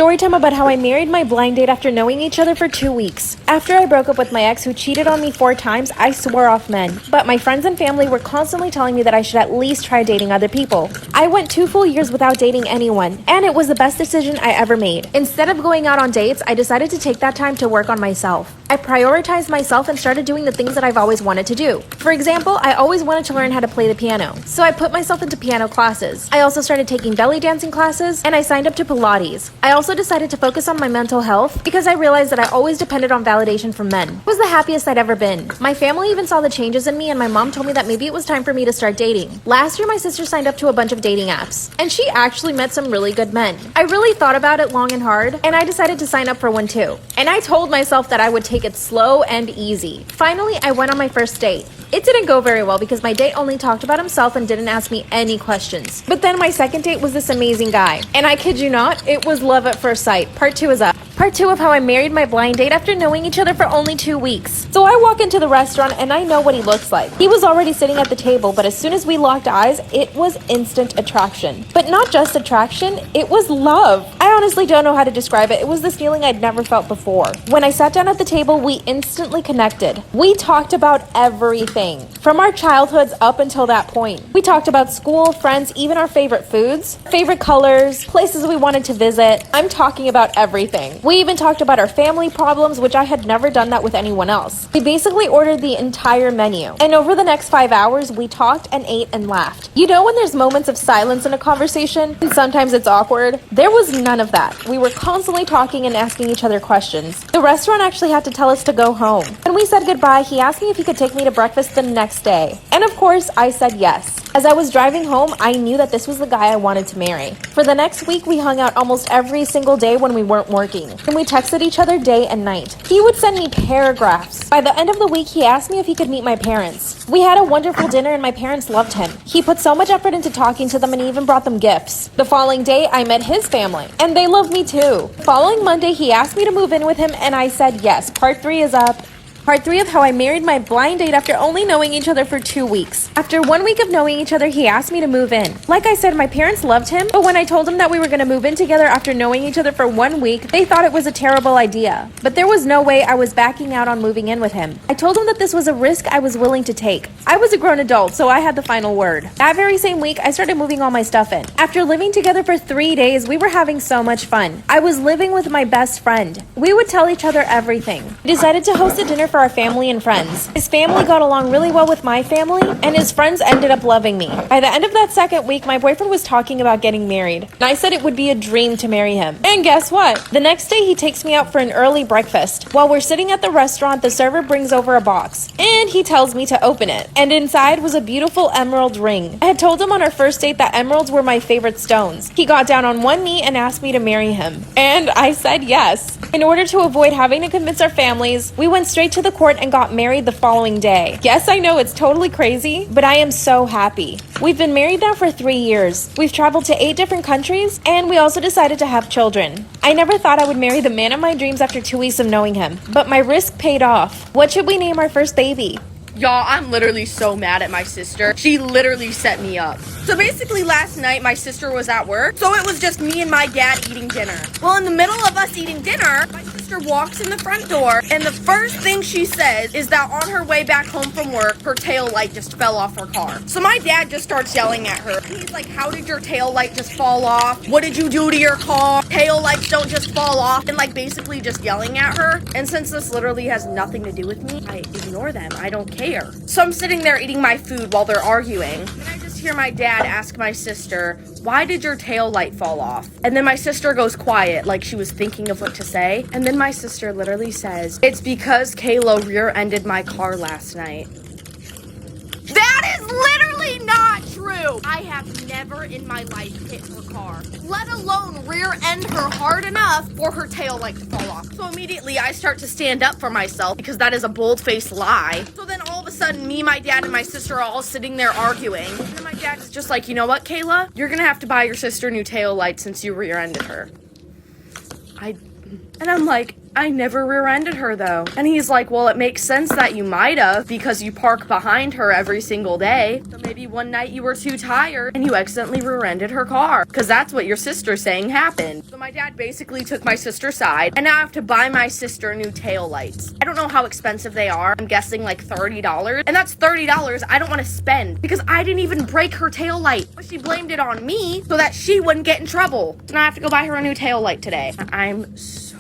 Storytime about how I married my blind date after knowing each other for 2 weeks. After I broke up with my ex who cheated on me 4 times, I swore off men. But my friends and family were constantly telling me that I should at least try dating other people. I went 2 full years without dating anyone, and it was the best decision I ever made. Instead of going out on dates, I decided to take that time to work on myself. I prioritized myself and started doing the things that I've always wanted to do. For example, I always wanted to learn how to play the piano, so I put myself into piano classes. I also started taking belly dancing classes, and I signed up to Pilates. I also decided to focus on my mental health because I realized that I always depended on validation from men. It was the happiest I'd ever been. My family even saw the changes in me, and my mom told me that maybe it was time for me to start dating. Last year, my sister signed up to a bunch of dating apps, and she actually met some really good men. I really thought about it long and hard, and I decided to sign up for one too. And I told myself that I would take it slow and easy. Finally, I went on my first date. It didn't go very well because my date only talked about himself and didn't ask me any questions. But then my second date was this amazing guy. And I kid you not, it was love at first sight. Part 2 is up. Part 2 of how I married my blind date after knowing each other for only 2 weeks. So I walk into the restaurant and I know what he looks like. He was already sitting at the table, but as soon as we locked eyes, it was instant attraction. But not just attraction, it was love. I honestly don't know how to describe it. It was this feeling I'd never felt before. When I sat down at the table, we instantly connected. We talked about everything, from our childhoods up until that point. We talked about school, friends, even our favorite foods, favorite colors, places we wanted to visit. I'm talking about everything. We even talked about our family problems, which I had never done that with anyone else. We basically ordered the entire menu. And over the next 5 hours, we talked and ate and laughed. You know when there's moments of silence in a conversation, and sometimes it's awkward? There was none of that. We were constantly talking and asking each other questions. The restaurant actually had to tell us to go home. When we said goodbye, he asked me if he could take me to breakfast the next day. And of course, I said yes. As I was driving home, I knew that this was the guy I wanted to marry. For the next week, we hung out almost every single day when we weren't working, and we texted each other day and night. He would send me paragraphs. By the end of the week, he asked me if he could meet my parents. We had a wonderful dinner and my parents loved him. He put so much effort into talking to them and even brought them gifts. The following day, I met his family, and they loved me too. The following Monday, he asked me to move in with him, and I said yes. Part 3 is up. Part 3 of how I married my blind date after only knowing each other for 2 weeks. After 1 week of knowing each other, he asked me to move in. Like I said, my parents loved him, but when I told them that we were going to move in together after knowing each other for 1 week, they thought it was a terrible idea. But there was no way I was backing out on moving in with him. I told him that this was a risk I was willing to take. I was a grown adult, so I had the final word. That very same week, I started moving all my stuff in. After living together for 3 days, we were having so much fun. I was living with my best friend. We would tell each other everything. We decided to host a dinner for our family and friends. His family got along really well with my family, and his friends ended up loving me. By the end of that second week, my boyfriend was talking about getting married, and I said it would be a dream to marry him. And guess what? The next day, he takes me out for an early breakfast. While we're sitting at the restaurant, the server brings over a box, and he tells me to open it. And inside was a beautiful emerald ring. I had told him on our first date that emeralds were my favorite stones. He got down on one knee and asked me to marry him, and I said yes. In order to avoid having to convince our families, we went straight to the court and got married the following day. Yes, I know it's totally crazy, but I am so happy. We've been married now for 3 years. We've traveled to 8 different countries, and we also decided to have children. I never thought I would marry the man of my dreams after 2 weeks of knowing him, but my risk paid off. What should we name our first baby? Y'all, I'm literally so mad at my sister. She literally set me up. So basically last night, my sister was at work, so it was just me and my dad eating dinner. Well, in the middle of us eating dinner, my sister walks in the front door, and the first thing she says is that on her way back home from work, her tail light just fell off her car. So my dad just starts yelling at her. He's like, how did your tail light just fall off? What did you do to your car? Tail lights don't just fall off. And like basically just yelling at her. And since this literally has nothing to do with me, I ignore them. I don't care. So I'm sitting there eating my food while they're arguing. And I just hear my dad ask my sister, why did your tail light fall off? And then my sister goes quiet, like she was thinking of what to say. And then my sister literally says, it's because Kayla rear-ended my car last night. That is literally not true. I have never in my life hit her car, let alone rear end her hard enough for her tail light to fall off. So immediately I start to stand up for myself because that is a bold-faced lie. So then all of a sudden, me, my dad, and my sister are all sitting there arguing. And then my dad is just like, you know what, Kayla? You're gonna have to buy your sister a new tail light since you rear-ended her. And I'm like, I never rear-ended her though. And he's like, well, it makes sense that you might have because you park behind her every single day. So maybe one night you were too tired and you accidentally rear-ended her car. Because that's what your sister's saying happened. So my dad basically took my sister's side and now I have to buy my sister new tail lights. I don't know how expensive they are. I'm guessing like $30. And that's $30 I don't want to spend because I didn't even break her tail light. But she blamed it on me so that she wouldn't get in trouble. And I have to go buy her a new tail light today. I'm so...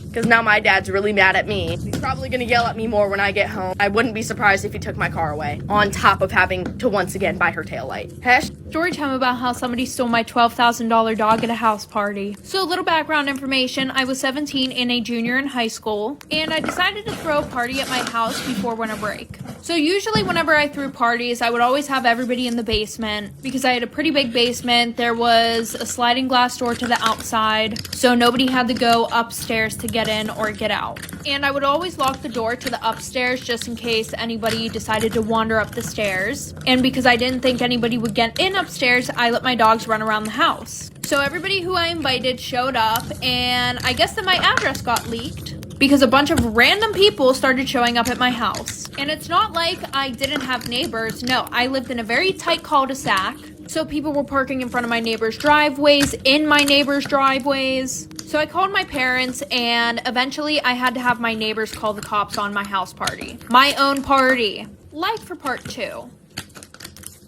Because now my dad's really mad at me. He's probably gonna yell at me more when I get home. I wouldn't be surprised if he took my car away. On top of having to once again buy her taillight. Hesh? Story time about how somebody stole my $12,000 dog at a house party. So a little background information, I was 17 and a junior in high school, and I decided to throw a party at my house before winter break. So usually whenever I threw parties, I would always have everybody in the basement because I had a pretty big basement. There was a sliding glass door to the outside, so nobody had to go upstairs to get in or get out. And I would always lock the door to the upstairs just in case anybody decided to wander up the stairs. And because I didn't think anybody would get in upstairs, I let my dogs run around the house. So everybody who I invited showed up, and I guess that my address got leaked because a bunch of random people started showing up at my house. And it's not like I didn't have neighbors. No, I lived in a very tight cul-de-sac. So people were parking in front of my neighbors' driveways, in my neighbors' driveways. So I called my parents, and eventually I had to have my neighbors call the cops on my house party. My own party. Like for part 2.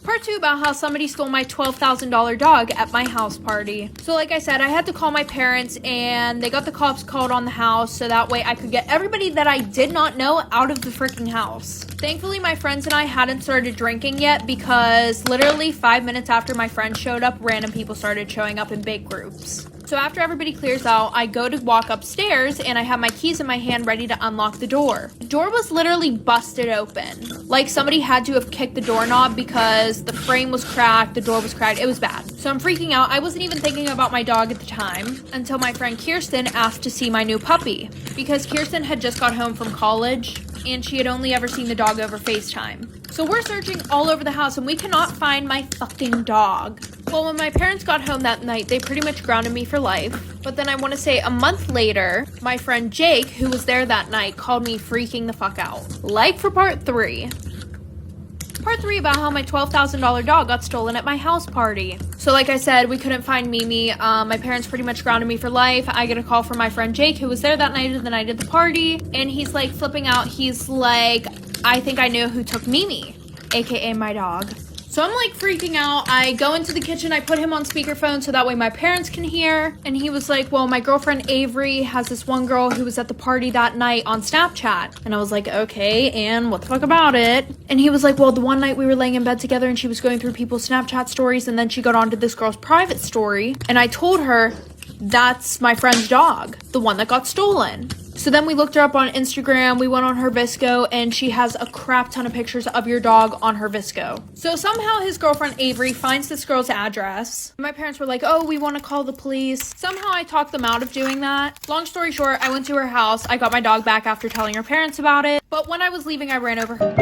Part 2 about how somebody stole my $12,000 dog at my house party. So like I said, I had to call my parents and they got the cops called on the house so that way I could get everybody that I did not know out of the freaking house. Thankfully, my friends and I hadn't started drinking yet because literally 5 minutes after my friends showed up, random people started showing up in big groups. So after everybody clears out, I go to walk upstairs and I have my keys in my hand ready to unlock the door. The door was literally busted open. Like somebody had to have kicked the doorknob because the frame was cracked, the door was cracked, it was bad. So I'm freaking out. I wasn't even thinking about my dog at the time until my friend Kirsten asked to see my new puppy because Kirsten had just got home from college and she had only ever seen the dog over FaceTime. So we're searching all over the house and we cannot find my fucking dog. Well, when my parents got home that night, they pretty much grounded me for life. But then I want to say a month later, my friend Jake, who was there that night, called me freaking the fuck out. Like for part 3. Part 3 about how my $12,000 dog got stolen at my house party. So like I said, we couldn't find Mimi. My parents pretty much grounded me for life. I get a call from my friend Jake, who was there that night, the night of the party. And he's like flipping out. He's like, I think I know who took Mimi, aka my dog. So I'm like freaking out. I go into the kitchen, I put him on speakerphone so that way my parents can hear. And he was like, well, my girlfriend Avery has this one girl who was at the party that night on Snapchat. And I was like, okay, and what the fuck about it? And he was like, well, the one night we were laying in bed together and she was going through people's Snapchat stories and then she got onto this girl's private story. And I told her, that's my friend's dog, the one that got stolen. So then we looked her up on Instagram, we went on her Visco, and she has a crap ton of pictures of your dog on her Visco. So somehow his girlfriend Avery finds this girl's address. My parents were like, oh, we want to call the police. Somehow I talked them out of doing that. Long story short, I went to her house, I got my dog back after telling her parents about it. But when I was leaving, I ran over her.